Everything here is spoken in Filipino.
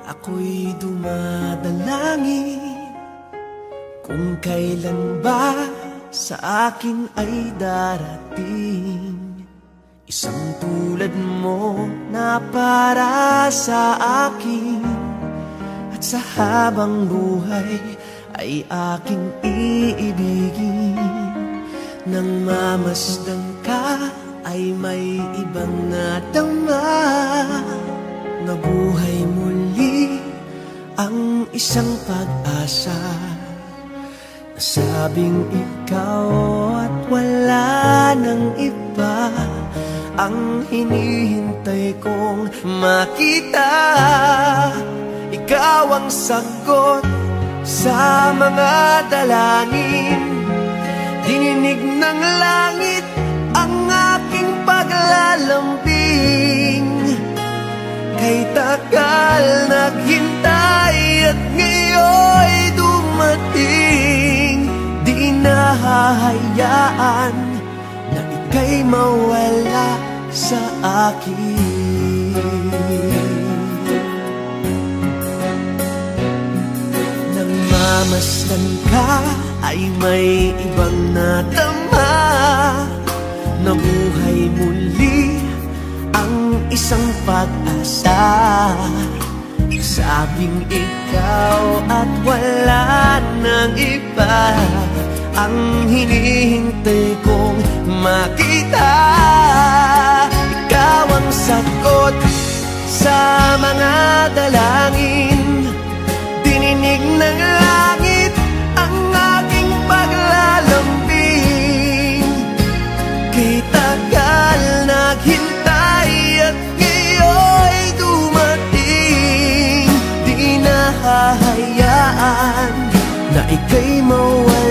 Ako'y dumadalangin kung kailan ba sa akin ay darating isang tulad mo na para sa akin. At sa habang buhay ay aking iibigin. Nang mamasdan ka ay may ibang nadama, na buhay muli ang isang pag-asa. Nasabing ikaw at wala nang iba ang hinihintay kong makita. Ikaw ang sagot sa mga dalangin, dininig ng langit ang aking paglalambing. Kay tagal naghintay at ngayon'y dumating. Di nahahayaan na ika'y mawala sa akin. Nang mamasdan ka ay may ibang nadama, na buhay muli ang isang pag-asa. Sabing ikaw at wala nang iba ang hinihintay kong makita. Ikaw ang sagot sa mga dalangin, dininig ng langit ang aking paglalambing. Kay tagal naghintay at ngayon'y dumating. Di nahahayaan na ika'y mawala